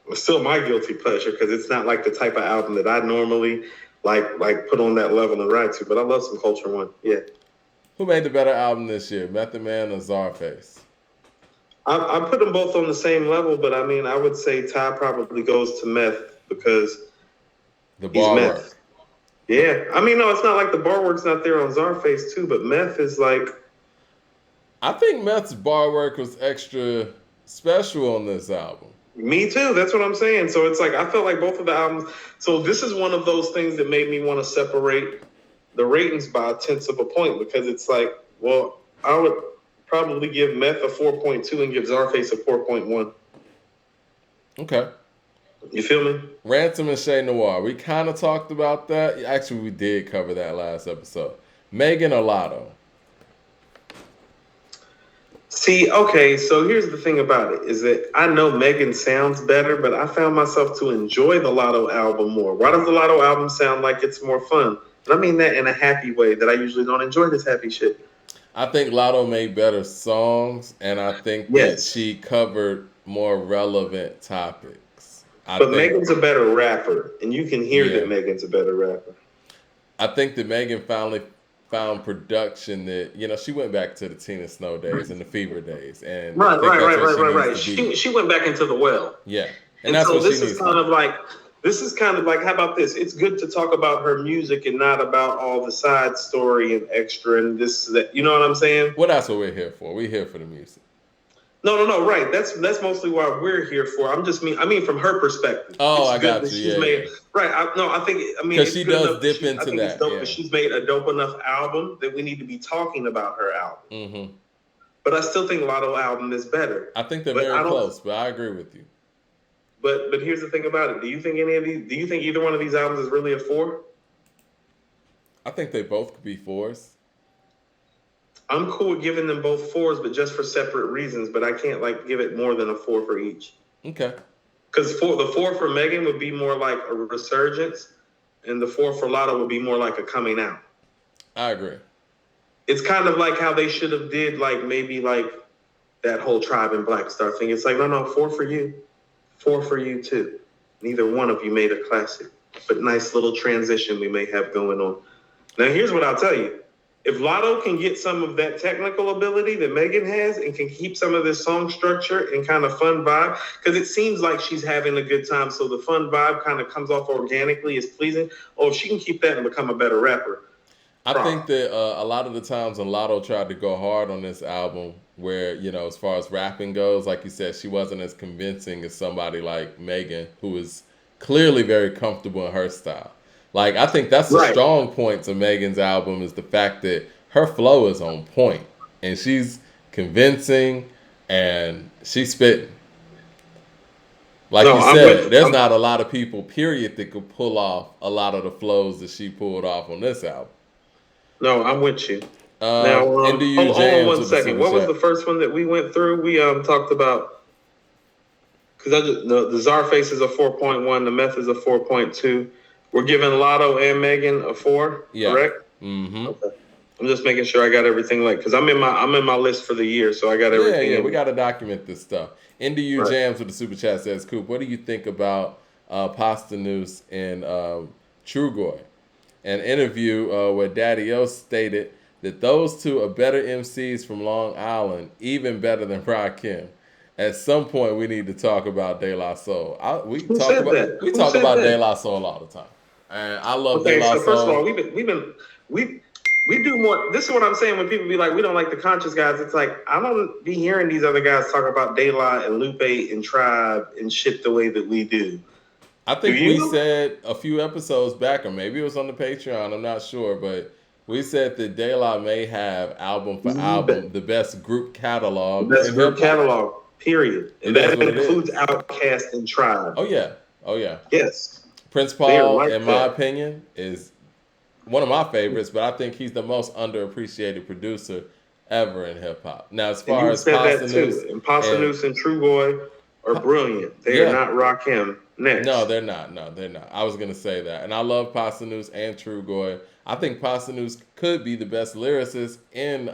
It's still my guilty pleasure because it's not like the type of album that I normally like put on that level and ride to. But I love some Culture One. Yeah. Who made the better album this year, Method Man or Czarface? I put them both on the same level, but I mean, I would say Ty probably goes to Meth because The he's bar work. Meth. Yeah, I mean, no, it's not like the bar work's not there on Czarface too, but Meth is like. I think Meth's bar work was extra special on this album. Me too. That's what I'm saying. So it's like I felt like both of the albums. So this is one of those things that made me want to separate the ratings by tenths of a point because it's like, well, I would probably give Meth a 4.2 and give Czarface a 4.1. Okay. You feel me? Ransom and Shay Noir. We kind of talked about that. Actually, we did cover that last episode. Megan or Lotto? See, okay, so here's the thing about it is that I know Megan sounds better, but I found myself to enjoy the Lotto album more. Why does the Lotto album sound like it's more fun? And I mean that in a happy way that I usually don't enjoy this happy shit. I think Lotto made better songs, and I think that Yes. she covered more relevant topics. I But think, Megan's a better rapper, and you can hear yeah, that Megan's a better rapper. I think that Megan finally found production that she went back to the Tina Snow days and the Fever days, and I Right, think right, that's right, where right, she right, needs right. to be. She went back into the well. Yeah, and And that's so what she needs to do. this is kind of like how about this? It's good to talk about her music and not about all the side story and extra and this that. You know what I'm saying? Well, that's what we're here for. We're here for the music. No, no, no. Right. That's mostly why we're here for. I mean from her perspective, Oh, it's I good got that you. she's Yeah, yeah. made. Right. No, I think. I mean, Because it's she good does enough that dip she. I into think it's that. dope that Yeah. she's made a dope enough album that we need to be talking about her album. Mm-hmm. But I still think Lotto album is better. I think they're But very I don't. close, but I agree with you. But here's the thing about it. Do you think any of these? Do you think either one of these albums is really a four? I think they both could be fours. I'm cool with giving them both fours, but just for separate reasons. But I can't like give it more than a four for each. Okay. Because the four for Megan would be more like a resurgence, and the four for Lotto would be more like a coming out. I agree. It's kind of like how they should have did like maybe like that whole Tribe and Black Star thing. It's like no, four for you too. Neither one of you made a classic, but nice little transition we may have going on. Now here's what I'll tell you. If Lotto can get some of that technical ability that Megan has and can keep some of this song structure and kind of fun vibe, because it seems like she's having a good time, so the fun vibe kind of comes off organically, is pleasing. Oh, if she can keep that and become a better rapper, I problem. think that a lot of the times when Lotto tried to go hard on this album, where, as far as rapping goes, like you said, she wasn't as convincing as somebody like Megan, who is clearly very comfortable in her style. Like, I think that's the Right. strong point to Megan's album is the fact that her flow is on point and she's convincing and she's spitting. Like No, you I'm said, with. there's not a lot of people, period, that could pull off a lot of the flows that she pulled off on this album. No, I'm with you. Now, NDU hold on Jams one with the second. super What was the chat. first one that we went through? We talked about because the Czarface is a 4.1, the Meth is a 4.2. We're giving Lotto and Megan a 4, Yeah. correct? Mm-hmm. Okay. I'm just making sure I got everything like because I'm in my list for the year, so I got Yeah, everything yeah, in we there. got to document this stuff. NDU Right. Jams with the super chat says, Coop, what do you think about Posthumous and Trugoy? An interview where Daddy O stated that those two are better MCs from Long Island, even better than Rakim. At some point, we need to talk about De La Soul. Who said that? We Who talk said about De that? La Soul all the time, and I love De Okay, La so first of all, Soul. we we do more. This is what I'm saying when people be like, we don't like the conscious guys. It's like I don't be hearing these other guys talk about De La and Lupe and Tribe and shit the way that we do. I Do think we you? said a few episodes back, or maybe it was on the Patreon. I'm not sure, but we said that De La may have album for album the best group The catalog best in hip group hop. catalog, period. It And is that what it includes is. Outkast and Tribe. Oh yeah, oh yeah. Yes, Prince they are Paul, like in my that. opinion, is one of my favorites, but I think he's the most underappreciated producer ever in hip hop. Now, as And far you as said that Posthumous too. And and Posthumous and True Boy are brilliant. They are yeah, not Rakim. no, Next. they're not. No, they're not. I was gonna say that, and I love Posthumous and Trugoy. I think Posthumous could be the best lyricist in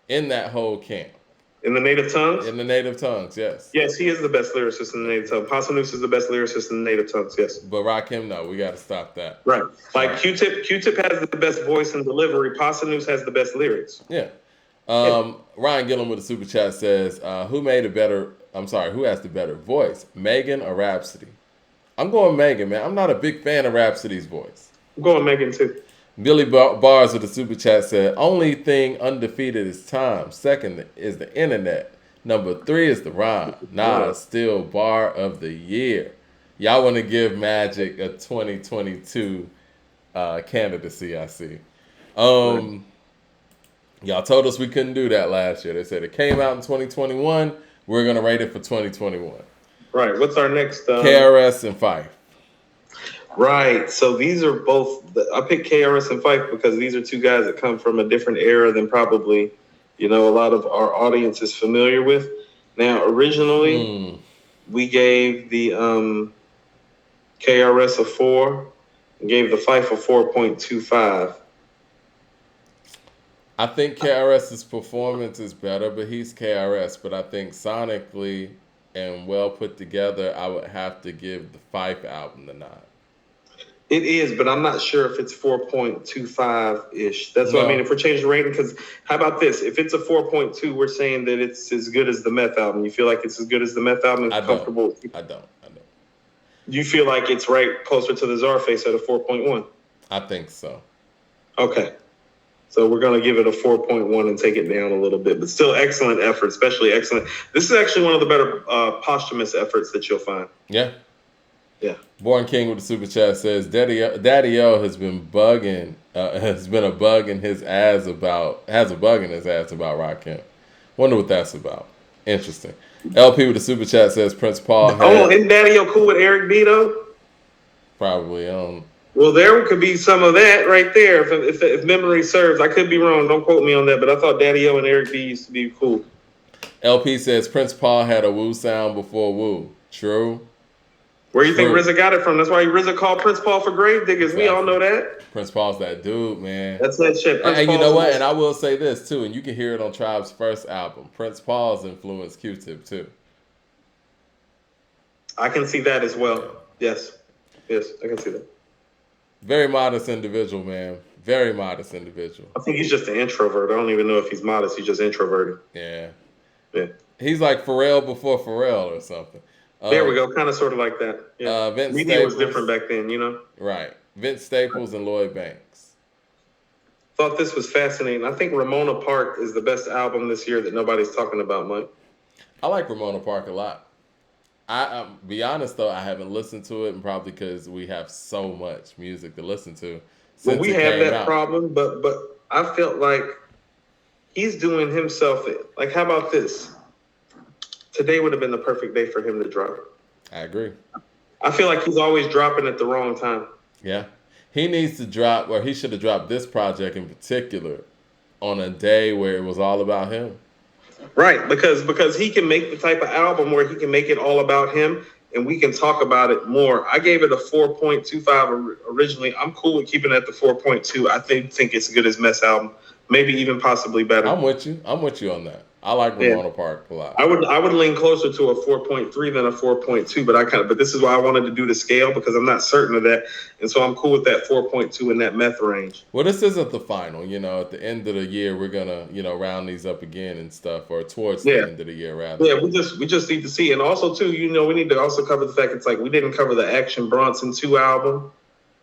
that whole camp. In the native tongues? In the native tongues, yes. Yes, he is the best lyricist in the native tongue. Posthumous is the best lyricist in the native tongues, yes. But Rakim, no, we got to stop that. Right. Like Q-Tip has the best voice and delivery. Posthumous has the best lyrics. Yeah. Ryan Gillum with the super chat says, who has the better voice, Megan or Rhapsody? I'm going Megan, man. I'm not a big fan of Rhapsody's voice. I'm going Megan, too. Billy Bars with the super chat said, only thing undefeated is time. Second is the internet. Number 3 is the rhyme. Nas still bar of the year. Y'all want to give Magic a 2022 candidacy, I see. Y'all told us we couldn't do that last year. They said it came out in 2021. We're going to rate it for 2021. Right. What's our next? KRS and Fife. Right. So these are both. I picked KRS and Fife because these are two guys that come from a different era than probably, a lot of our audience is familiar with. Now, originally, we gave the KRS a 4 and gave the Fife a 4.25. I think KRS's performance is better, but he's KRS. But I think sonically and well put together, I would have to give the Fife album the nod. It is, but I'm not sure if it's 4.25-ish. That's what I mean. If we're changing the rating, because how about this? If it's a 4.2, we're saying that it's as good as the Meth album. You feel like it's as good as the Meth album? I don't. You feel like it's right closer to the Czarface at a 4.1? I think so. Okay. So we're going to give it a 4.1 and take it down a little bit, but still excellent effort, especially excellent. This is actually one of the better posthumous efforts that you'll find. Yeah. Yeah. Born King with the super chat says, Daddy O has been bugging, has a bug in his ass about Rakim. Wonder what that's about. Interesting. LP with the super chat says Prince Paul. Isn't Daddy O cool with Eric B though? Probably. Well, there could be some of that right there. If memory serves, I could be wrong. Don't quote me on that, but I thought Daddy O and Eric B used to be cool. LP says Prince Paul had a woo sound before woo. True. Where do you think RZA got it from? That's why RZA called Prince Paul for grave diggers. Exactly. We all know that. Prince Paul's that dude, man. That's that shit. And you know what? And I will say this, too, and you can hear it on Tribe's first album. Prince Paul's influenced Q-Tip, too. I can see that as well. Yes, I can see that. Very modest individual, man. Very modest individual. I think he's just an introvert. I don't even know if he's modest. He's just introverted. Yeah. Yeah. He's like Pharrell before Pharrell or something. There we go. Kind of sort of like that. Yeah. Media was different back then, Right. Vince Staples and Lloyd Banks. Thought this was fascinating. I think Ramona Park is the best album this year that nobody's talking about, Mike. I like Ramona Park a lot. I'll be honest, though, I haven't listened to it, and probably because we have so much music to listen to. Well, we have that problem, but I felt like he's doing himself. Like, how about this? Today would have been the perfect day for him to drop. I agree. I feel like he's always dropping at the wrong time. Yeah. He needs to drop, or he should have dropped this project in particular on a day where it was all about him. Right, because he can make the type of album where he can make it all about him, and we can talk about it more. I gave it a 4.25 originally. I'm cool with keeping it at the 4.2. I think it's as good as Mess album, maybe even possibly better. I'm with you on that. I like Ramona Park a lot. I would lean closer to a 4.3 than a 4.2, but this is why I wanted to do the scale because I'm not certain of that, and so I'm cool with that 4.2 in that meth range. Well, this isn't the final. At the end of the year, we're gonna round these up again and stuff, or towards the end of the year rather. Yeah, we just need to see, and also too, we need to also cover the fact it's like we didn't cover the Action Bronson 2 album,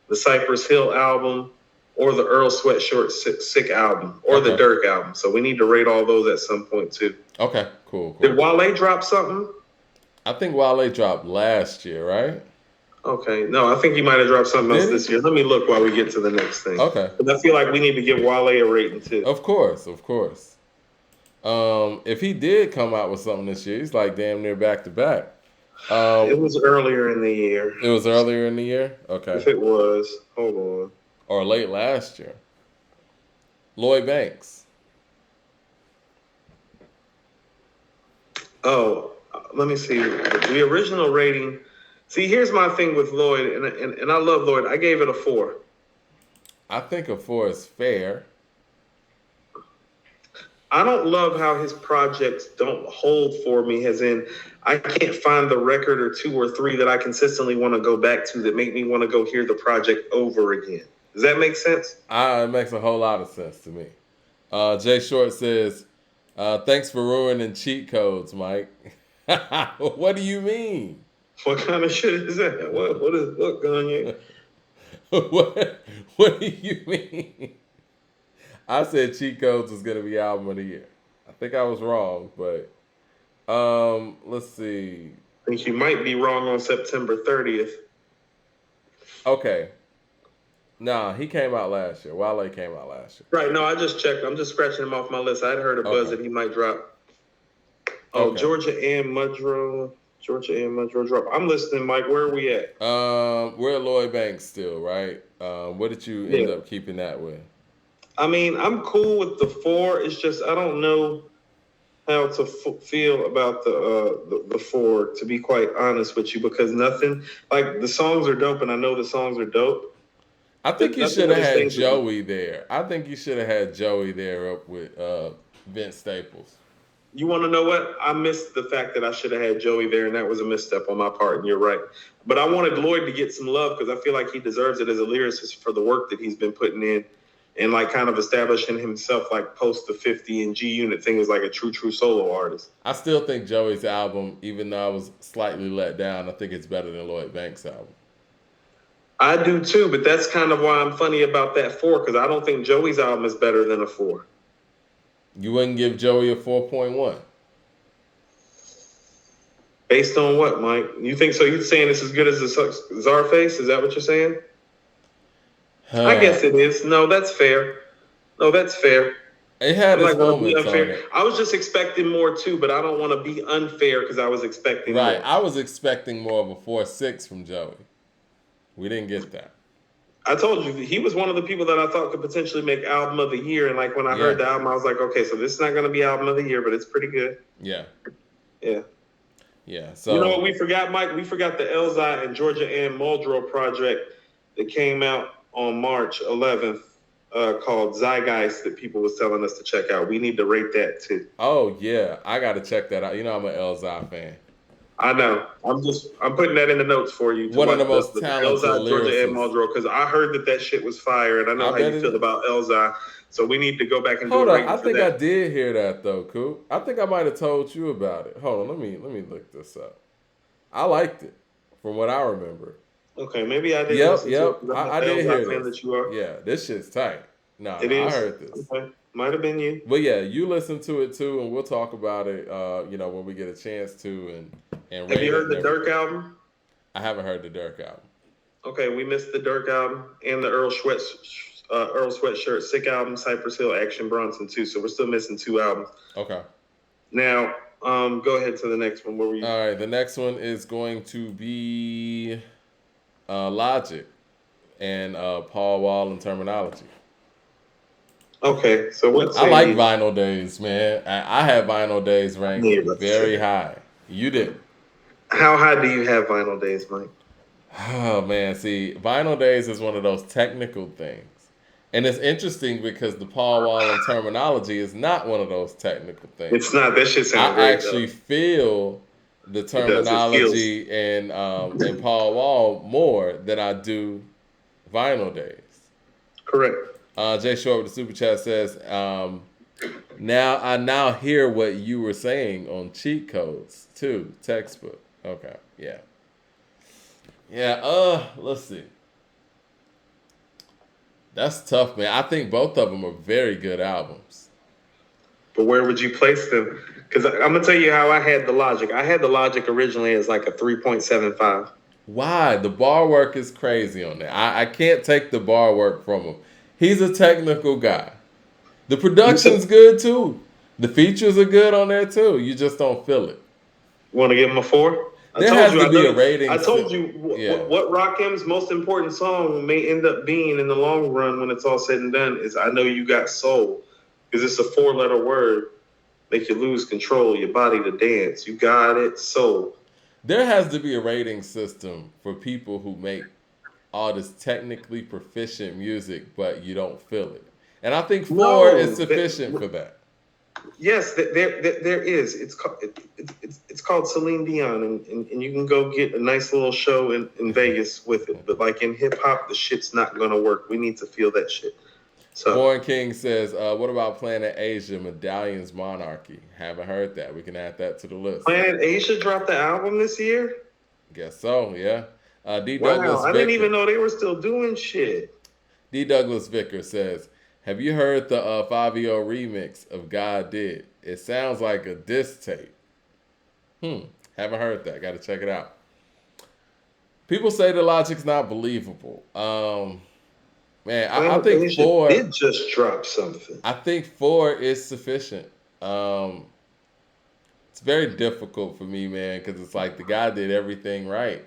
the Cypress Hill album, or the Earl Sweatshirt Sick album, or the Dirk album. So we need to rate all those at some point too. Okay, cool. Did Wale drop something? I think Wale dropped last year, right? Okay. No, I think he might have dropped something else this year. Let me look while we get to the next thing. Okay. Because I feel like we need to give Wale a rating too. Of course. If he did come out with something this year, he's like damn near back to back. It was earlier in the year. It was earlier in the year? Okay. If it was, hold on. Or late last year. Lloyd Banks. Oh, let me see. The original rating. See, here's my thing with Lloyd, and I love Lloyd. I gave it a 4. I think a 4 is fair. I don't love how his projects don't hold for me, as in I can't find the record or two or three that I consistently want to go back to that make me want to go hear the project over again. Does that make sense? It makes a whole lot of sense to me. Jay Short says, thanks for ruining cheat codes, Mike. What do you mean? What kind of shit is that? What Kanye? what do you mean? I said cheat codes was gonna be album of the year. I think I was wrong, but let's see. I think you might be wrong on September 30th. Okay. Nah, he came out last year. Wale came out last year. Right, no, I just checked. I'm just scratching him off my list. I'd heard a buzz that he might drop. Oh, okay. Georgia and Mudrow drop. I'm listening, Mike. Where are we at? We're at Lloyd Banks still, right? What did you end up keeping that with? I mean, I'm cool with the 4. It's just I don't know how to feel about the 4, to be quite honest with you, because nothing, like, the songs are dope, and I know the songs are dope. I think you should have had Joey there. I think you should have had Joey there up with Vince Staples. You want to know what? I missed the fact that I should have had Joey there, and that was a misstep on my part, and you're right. But I wanted Lloyd to get some love because I feel like he deserves it as a lyricist for the work that he's been putting in and, like, kind of establishing himself, like, post the 50 and G Unit thing as, like, a true solo artist. I still think Joey's album, even though I was slightly let down, I think it's better than Lloyd Banks' album. I do too, but that's kind of why I'm funny about that 4, because I don't think Joey's album is better than a 4. You wouldn't give Joey a 4.1? Based on what, Mike? You think so? You're saying it's as good as the Czarface? Is that what you're saying? I guess it is. No, that's fair. It had its moments on it. I was just expecting more too, but I don't want to be unfair because I was expecting more. Right, I was expecting more of a 4.6 from Joey. We didn't get that. I told you, he was one of the people that I thought could potentially make album of the year. And, like, when I heard the album, I was like, okay, so this is not going to be album of the year, but it's pretty good. Yeah. So, you know what we forgot, Mike? We forgot the Elzhi and Georgia Ann Muldrow project that came out on March 11th called Zeitgeist that people was telling us to check out. We need to rate that too. Oh, yeah. I got to check that out. You know I'm an Elzhi fan. I know. I'm putting that in the notes for you. One of the most talented lyricists. Georgia and Muldrow, because I heard that shit was fire, and I know how you feel about Elzhi. So we need to go back and do a rating for that. I think I did hear that though, Coop. I think I might have told you about it. Hold on, let me look this up. I liked it, from what I remember. Okay, maybe I did. Yep. I did hear this. That you are. Yeah, this shit's tight. I heard this. Okay. Might have been you. But yeah, you listen to it too, and we'll talk about it. When we get a chance to, and have you heard the Dirk album? I haven't heard the Dirk album. Okay, we missed the Dirk album and the Earl Sweatshirt Sick album, Cypress Hill, Action Bronson too. So we're still missing 2 albums. Okay. Now, go ahead to the next one. Where were you? All right, the next one is going to be Logic and Paul Wall and Terminology. Okay, so what's I like Vinyl Days, man. I have Vinyl Days ranked very high. You did. How high do you have Vinyl Days, Mike? Oh, man. See, Vinyl Days is one of those technical things. And it's interesting because the Paul Wall and Terminology is not one of those technical things. It's not. That shit sounds great, I actually feel the Terminology and Paul Wall more than I do Vinyl Days. Correct. Jay Short with the Super Chat says, now hear what you were saying on cheat codes, too. Textbook. Okay, yeah. Let's see. That's tough, man. I think both of them are very good albums. But where would you place them? Because I'm going to tell you how I had the Logic. I had the Logic originally as like a 3.75. Why? The bar work is crazy on that. I can't take the bar work from him. He's a technical guy. The production's good, too. The features are good on there, too. You just don't feel it. Want to give him a 4? There has to be a rating. I told you what Rakim's most important song may end up being in the long run when it's all said and done is I Know You Got Soul. Because it's a 4-letter word. Make you lose control, your body to dance. You got it, soul. There has to be a rating system for people who make all this technically proficient music, but you don't feel it. And I think 4 is sufficient for that. Yes, there is. It's called Celine Dion, and you can go get a nice little show in Vegas with it. But like in hip hop, the shit's not gonna work. We need to feel that shit. So Born King says, what about Planet Asia, Medallion's Monarchy? Haven't heard that. We can add that to the list. Planet Asia dropped the album this year. Guess so, yeah. D. Wow, Douglas I Vicker. didn't even know they were still doing shit. D. Douglas Vicker says, have you heard the Fabio remix of God Did? It sounds like a diss tape. Haven't heard that. Got to check it out. People say the logic's not believable. Man, I think Asia 4 did just drop something. I think 4 is sufficient. It's very difficult for me, man, because it's like the guy did everything right.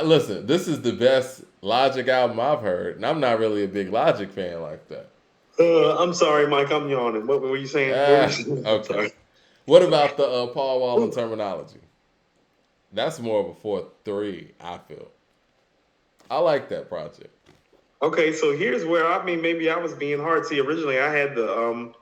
Listen, this is the best Logic album I've heard, and I'm not really a big Logic fan like that. I'm sorry, Mike. I'm yawning. What were you saying? Okay. What about the Paul Wall and Terminology? That's more of a 4-3, I feel. I like that project. Okay, so here's where maybe I was being hard. See, originally I had the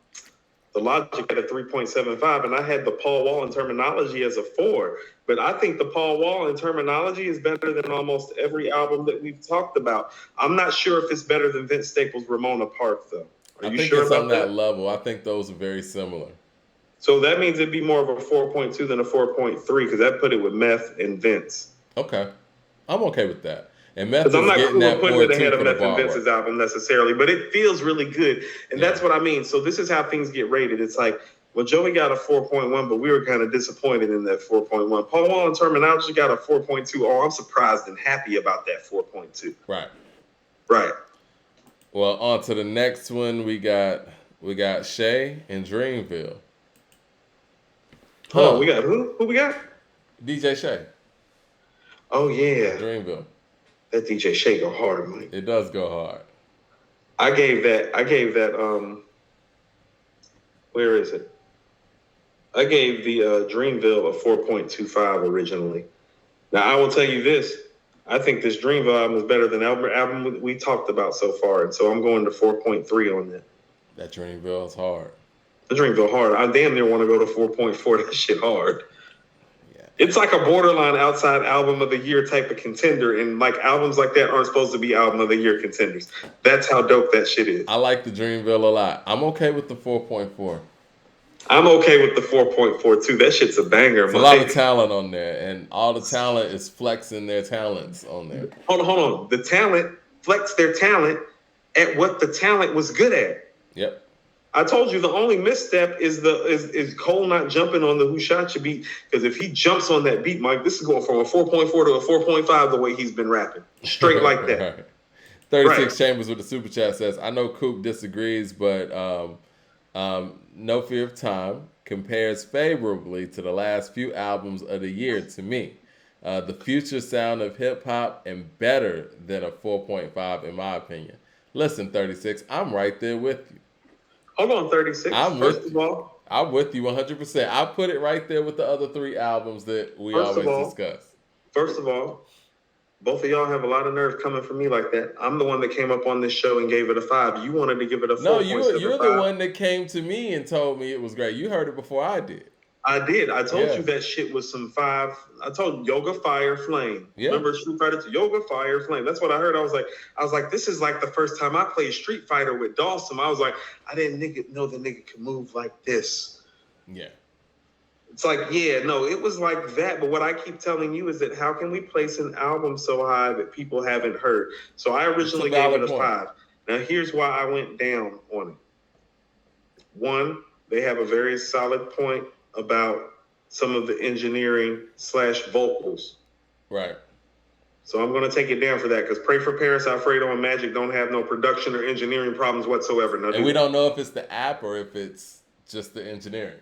Logic at a 3.75, and I had the Paul Wall and Terminology as a 4. But I think the Paul Wall and Terminology is better than almost every album that we've talked about. I'm not sure if it's better than Vince Staples' Ramona Park, though. I think it's on that level. I think those are very similar. So that means it'd be more of a 4.2 than a 4.3, because that put it with Meth and Vince. Okay. I'm okay with that. And Meth is I'm not getting that putting it ahead of Meth and bar Vince's album necessarily, but it feels really good. And that's what I mean. So this is how things get rated. It's like, well, Joey got a 4.1, but we were kind of disappointed in that 4.1. Paul Wall and Terminology got a 4.2. Oh, I'm surprised and happy about that 4.2. Right. Right. Well, on to the next one. We got Shay and Dreamville. Oh, we got who? Who we got? DJ Shay. Oh yeah. Dreamville. That DJ Shay go hard, Mike. It does go hard. I gave that where is it? I gave the Dreamville a 4.25 originally. Now I will tell you this. I think this Dreamville album is better than the album we talked about so far. And so I'm going to 4.3 on that. That Dreamville is hard. The Dreamville hard. I damn near want to go to 4.4. That shit hard. Yeah. It's like a borderline outside album of the year type of contender. And like albums like that aren't supposed to be album of the year contenders. That's how dope that shit is. I like the Dreamville a lot. I'm okay with the 4.4. I'm okay with the 4.4 too. That shit's a banger. There's a lot of talent on there, and all the talent is flexing their talents on there. Hold on. The talent flex their talent at what the talent was good at. Yep. I told you the only misstep is Cole not jumping on the Who Shot You beat, because if he jumps on that beat, Mike, this is going from a 4.4 to a 4.5 the way he's been rapping. Straight like that. Right. 36 Chambers with the super chat says, I know Coop disagrees, but No Fear of Time compares favorably to the last few albums of the year to me. The future sound of hip-hop and better than a 4.5 in my opinion. Listen, 36, I'm right there with you. Hold on, 36. I'm with you 100%. I put it right there with the other 3 albums that we always discuss. First of all, both of y'all have a lot of nerve coming from me like that. I'm the one that came up on this show and gave it a 5. You wanted to give it a 4.75. No, you're the one that came to me and told me it was great. You heard it before I did. I did. I told you that shit was some 5. I told Yoga Fire Flame. Yeah. Remember Street Fighter 2? Yoga Fire Flame. That's what I heard. I was like, this is like the first time I played Street Fighter with Dawson. I was like, I didn't know the nigga could move like this. Yeah. It's like, it was like that. But what I keep telling you is that how can we place an album so high that people haven't heard? So I originally gave it a 5. Now here's why I went down on it. 1, they have a very solid point about some of the engineering / vocals. Right. So I'm going to take it down for that, because Pray for Paris, Alfredo, and Magic don't have no production or engineering problems whatsoever. Now, and we don't know if it's the app or if it's just the engineering.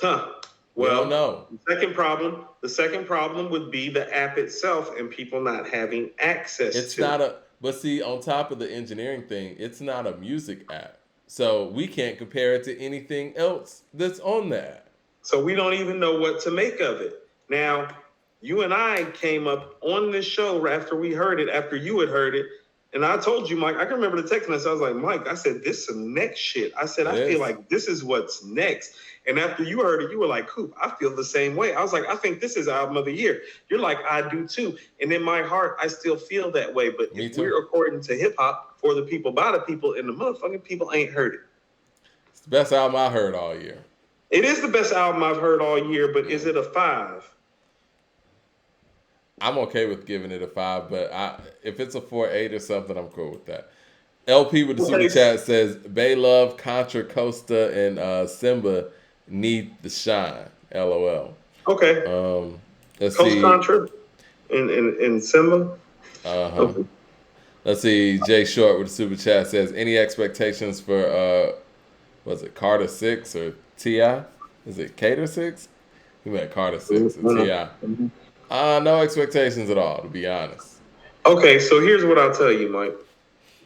Well, we don't know. The second problem would be the app itself and people not having access to it. But see, on top of the engineering thing, it's not a music app. So we can't compare it to anything else that's on that. So we don't even know what to make of it. Now, you and I came up on this show after we heard it, after you had heard it, And I told you, Mike, I can remember the text message. I was like, Mike, I said, this is some next shit. I said, I feel like this is what's next. And after you heard it, you were like, Coop, I feel the same way. I was like, I think this is album of the year. You're like, I do too. And in my heart, I still feel that way. But if we're according to hip hop, for the people, by the people, and the motherfucking people ain't heard it. It's the best album I heard all year. It is the best album I've heard all year, but is it a 5? I'm okay with giving it a 5, but if it's a 4.8 or something, I'm cool with that. LP with the super chat says, Bay Love, Contra Costa, and Simba need the shine. LOL. Okay. Let's see. Contra and Simba. Okay. Let's see. Jay Short with the super chat says, any expectations for was it Carter 6 or T.I.? Is it Cater 6? He meant Carter 6 or T.I. No expectations at all, to be honest. Okay, so here's what I'll tell you, Mike.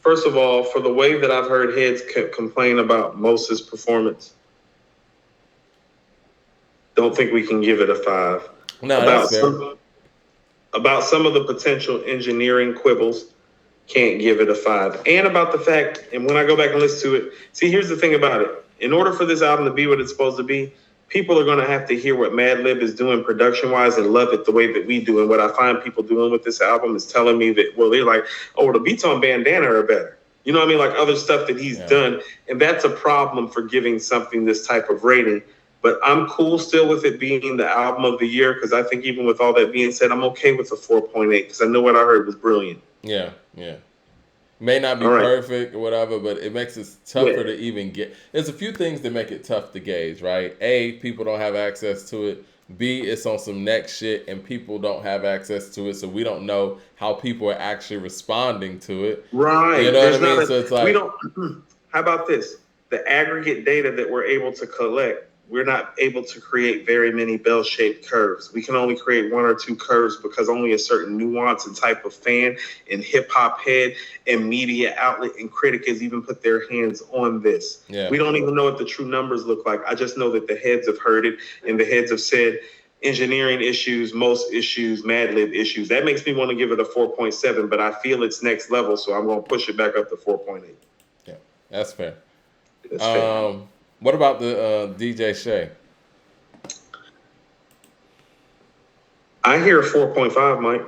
First of all, for the way that I've heard heads complain about Moses' performance, don't think we can give it a 5. No, that's fair. About some of the potential engineering quibbles, can't give it a 5. And about the fact, and when I go back and listen to it, see, here's the thing about it. In order for this album to be what it's supposed to be, people are going to have to hear what Madlib is doing production-wise and love it the way that we do. And what I find people doing with this album is telling me that, well, they're like, oh, the beats on Bandana are better. You know what I mean? Like other stuff that he's done. And that's a problem for giving something this type of rating. But I'm cool still with it being the album of the year because I think even with all that being said, I'm okay with the 4.8 because I know what I heard was brilliant. Yeah. May not be perfect or whatever, but it makes it tougher to even get. There's a few things that make it tough to gauge, right? A, people don't have access to it. B, it's on some next shit and people don't have access to it, so we don't know how people are actually responding to it. Right. You know what I mean? So it's like, we don't. How about this? The aggregate data that we're able to collect, we're not able to create very many bell-shaped curves. We can only create 1 or 2 curves because only a certain nuance and type of fan and hip-hop head and media outlet and critic has even put their hands on this. Yeah. We don't even know what the true numbers look like. I just know that the heads have heard it and the heads have said engineering issues, most issues, Madlib issues. That makes me want to give it a 4.7, but I feel it's next level, so I'm going to push it back up to 4.8. Yeah, that's fair. That's fair. What about the DJ Shay? I hear a 4.5, Mike.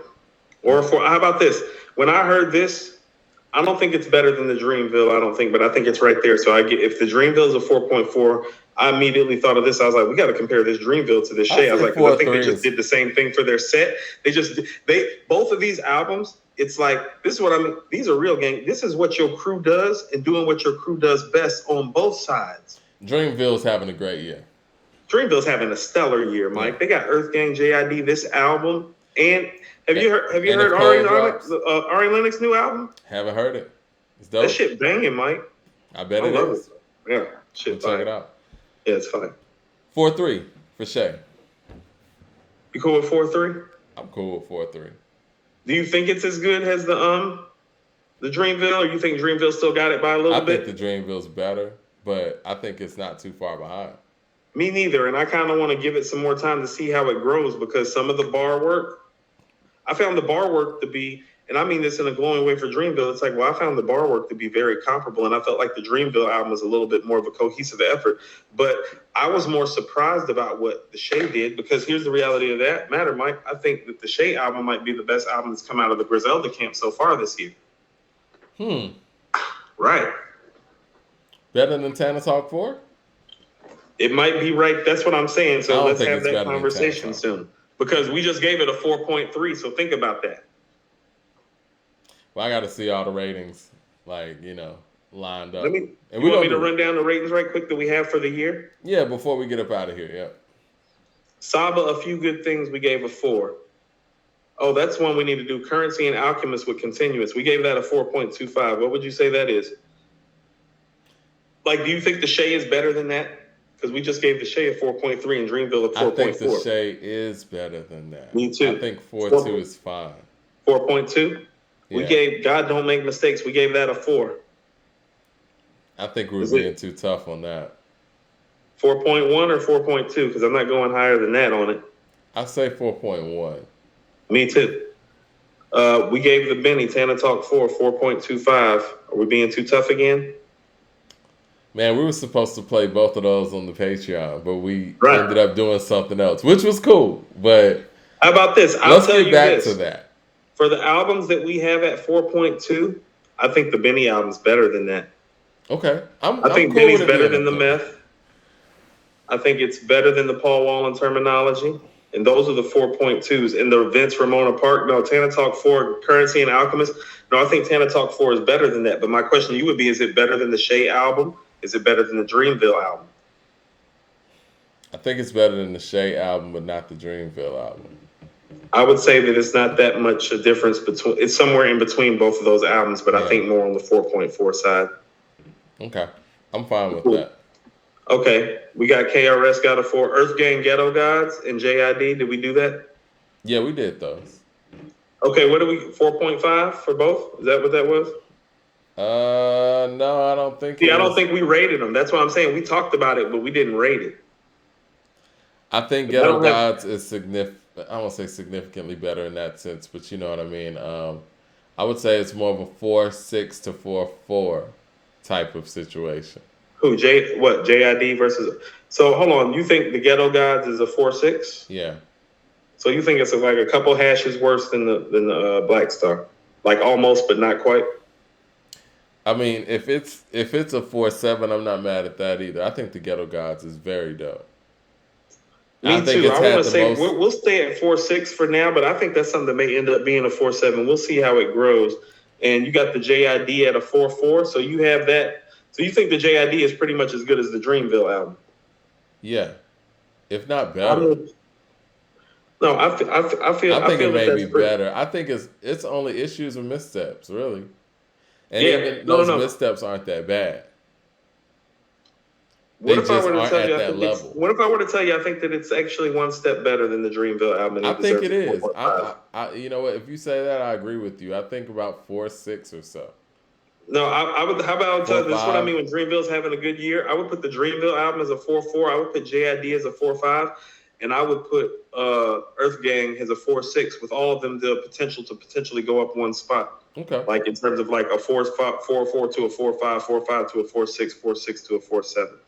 Or a 4. How about this? When I heard this, I don't think it's better than the Dreamville. I don't think, but I think it's right there. So if the Dreamville is a 4.4, I immediately thought of this. I was like, we got to compare this Dreamville to this Shay. I was like, I think they just did the same thing for their set. Both of these albums. It's like, this is what I mean. These are real gang. This is what your crew does and doing what your crew does best on both sides. Dreamville's having a great year. Dreamville's having a stellar year, Mike. Yeah. They got Earth Gang, JID, this album, and have you heard Ari Lennox's new album? Haven't heard it. It's dope. That shit banging, Mike. I bet it is. Yeah, shit. Check it out. Yeah, it's fine. 4.3 for Shay. You cool with 4.3? I'm cool with 4.3. Do you think it's as good as the Dreamville, or you think Dreamville still got it by a little bit? I think the Dreamville's better, but I think it's not too far behind. Me neither, and I kind of want to give it some more time to see how it grows because some of the bar work, I found the bar work to be, and I mean this in a glowing way for Dreamville, it's like, well, I found the bar work to be very comparable, and I felt like the Dreamville album was a little bit more of a cohesive effort, but I was more surprised about what the Shay did because here's the reality of that matter, Mike. I think that the Shay album might be the best album that's come out of the Griselda camp so far this year. Right. Better than Tana Talk 4? It might be right. That's what I'm saying. So let's have that conversation soon. Because we just gave it a 4.3. So think about that. Well, I got to see all the ratings, lined up. You want me to run down the ratings right quick that we have for the year? Yeah, before we get up out of here, yeah. Saba, A Few Good Things, we gave a 4. Oh, that's one we need to do. Currency and Alchemist with Continuous. We gave that a 4.25. What would you say that is? Like, do you think the Shay is better than that? Because we just gave the Shay a 4.3 and Dreamville a 4.4. I think the Shay is better than that. Me too. I think 4.2 is fine. 4.2? Yeah. We gave God Don't Make Mistakes. We gave that a 4. I think we're being too tough on that. 4.1 or 4.2? Because I'm not going higher than that on it. I say 4.1. Me too. We gave the Benny Tana Talk 4.25. Are we being too tough again? Man, we were supposed to play both of those on the Patreon, but we Right. ended up doing something else, which was cool. But how about this? Let's get back to that. For the albums that we have at 4.2, I think the Benny album's better than that. Okay. I think cool Benny's better than the Meth. I think it's better than the Paul Wall Terminology. And those are the 4.2s. In the Vince Ramona Park, no, Tana Talk 4, Currency and Alchemist. No, I think Tana Talk 4 is better than that. But my question to you would be, is it better than the Shay album? Is it better than the Dreamville album? I think it's better than the Shay album, but not the Dreamville album. I would say that it's not that much a difference between. It's somewhere in between both of those albums, but yeah. I think more on the 4.4 side. Okay, I'm fine with that. Okay, we got KRS got a 4. Earth Gang, Ghetto Gods, and JID. Did we do that? Yeah, we did those. Okay, what do we 4.5 for both? Is that what that was? No, I don't think. I don't think we rated them. That's what I'm saying. We talked about it, but we didn't rate it. I think Ghetto Gods is significant. I won't say significantly better in that sense, but you know what I mean. I would say it's more of a 4.6 to 4.4 type of situation. Who JID versus? So hold on. You think the Ghetto Gods is a 4.6? Yeah. So you think it's like a couple hashes worse than the Black Star, like almost but not quite. I mean, if it's a 4.7, I'm not mad at that either. I think the Ghetto Gods is very dope. Me too. I want to say we'll stay at 4.6 for now, but I think that's something that may end up being a 4.7. We'll see how it grows. And you got the JID at a 4.4, so you have that. So you think the JID is pretty much as good as the Dreamville album? Yeah, if not better. I feel it may be better. I think it's only issues and missteps, really. And even those missteps aren't that bad. What if I were to tell you I think that it's actually one step better than the Dreamville album? I think it is. I you know what? If you say that, I agree with you. I think about 4.6 or so. No, I would. How about this? Is what I mean when Dreamville's having a good year. I would put the Dreamville album as a 4.4. I would put JID as a 4.5, and I would put Earth Gang as a 4.6, with all of them the potential to potentially go up one spot. Okay. Like in terms of like a 4.4 to a 4.5, 4.5 to a 4.6, 4.6 to a 4.7.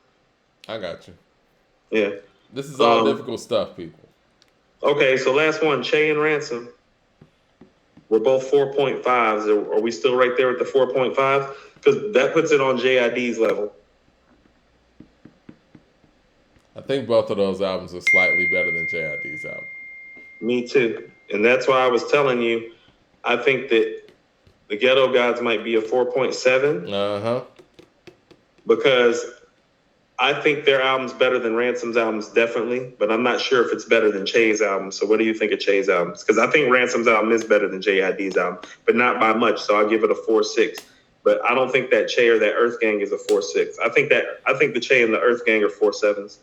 I got you. Yeah. This is all difficult stuff, people. Okay, so last one, Che and Ransom. We're both 4.5s. Are we still right there at the 4.5? Because that puts it on JID's level. I think both of those albums are slightly better than JID's album. Me too. And that's why I was telling you, I think that the Ghetto Gods might be a 4.7. Uh-huh. Because I think their album's better than Ransom's albums, definitely, but I'm not sure if it's better than Che's album. So what do you think of Che's albums? Because I think Ransom's album is better than JID's album, but not by much. So I'll give it a 4.6. But I don't think that Che or that Earth Gang is a 4.6. I think the Che and the Earth Gang are 4.7s.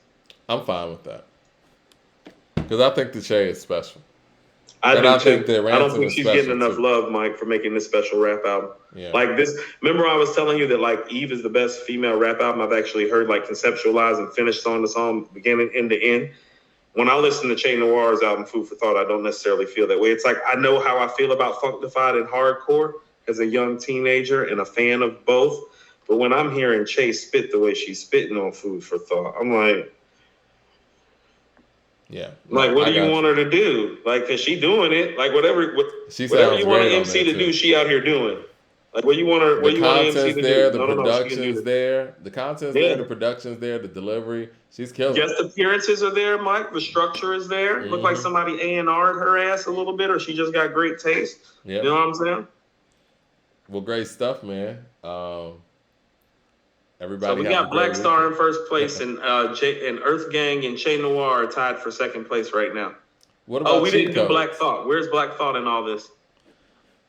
I'm fine with that. Because I think the Che is special. I don't think she's getting enough love, Mike, for making this special rap album. Yeah. Like this, remember I was telling you that like Eve is the best female rap album I've actually heard, like conceptualized and finished song to song, beginning end to end. When I listen to Che Noir's album Food for Thought, I don't necessarily feel that way. It's like I know how I feel about Funkdafied and hardcore as a young teenager and a fan of both. But when I'm hearing Che spit the way she's spitting on Food for Thought, I'm like, yeah. Like, what do you want her to do? Like, cause she doing it. Like, whatever you want an MC to do, she out here doing. Like, what you want her? What you want an MC to do? The production's there. The content's there. The production's there. The delivery. She's killing. Guest appearances are there, Mike. The structure is there. Look like somebody A&R'd her ass a little bit, or she just got great taste. Yep. You know what I'm saying? Well, great stuff, man. Everybody. So we got Black Star in first place, and Earth Gang and Che Noir are tied for second place right now. What about we didn't do Black Thought. Where's Black Thought in all this?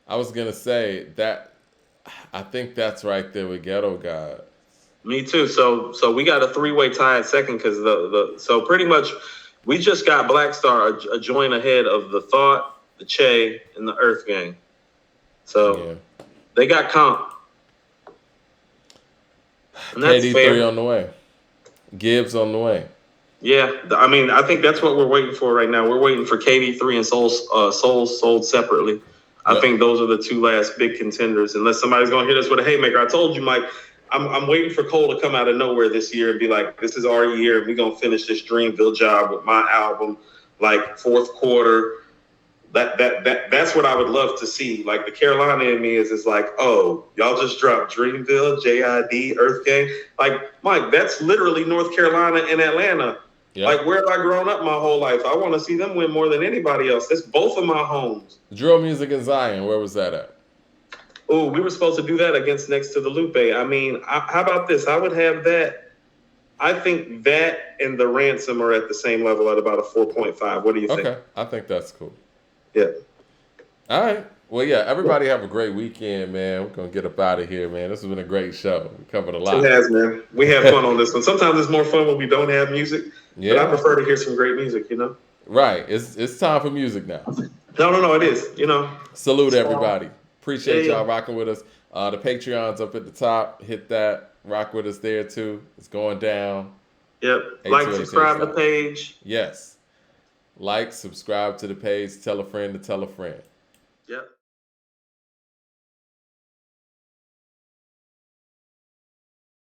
I was gonna say that. I think that's right there with Ghetto God. Me too. So we got a 3-way tie at second because so pretty much we just got Black Star a joint ahead of the Thought, the Che, and the Earth Gang. So they got comp. And that's KD3 fair. on the way. Gibbs on the way. Yeah, I mean, I think that's what we're waiting for right now. We're waiting for KD3 and Soul sold separately. I think those are the two last big contenders. Unless somebody's going to hit us with a haymaker. I told you, Mike, I'm waiting for Cole to come out of nowhere this year and be like, this is our year. We're going to finish this Dreamville job with my album, like fourth quarter. That's what I would love to see. Like the Carolina in me is like, oh, y'all just dropped Dreamville, JID, Earth Gang. Like, Mike, that's literally North Carolina and Atlanta. Yep. Like, where have I grown up my whole life? I want to see them win more than anybody else. That's both of my homes. Drill Music in Zion, where was that at? Oh, we were supposed to do that against Next to the Lupe. I mean, how about this? I would have that. I think that and the Ransom are at the same level at about a 4.5. What do you think? Okay, I think that's cool. Yeah. All right. Well, yeah, everybody have a great weekend, man. We're going to get up out of here, man. This has been a great show. We covered a lot. It has, man. We have fun on this one. Sometimes it's more fun when we don't have music. Yeah. But I prefer to hear some great music, you know? Right. It's time for music now. No, it is, you know. Salute everybody. Appreciate y'all rocking with us. The Patreon's up at the top. Hit that. Rock with us there, too. It's going down. Yep. Like, subscribe to the page. Yes. Like, subscribe to the page. Tell a friend to tell a friend. Yep.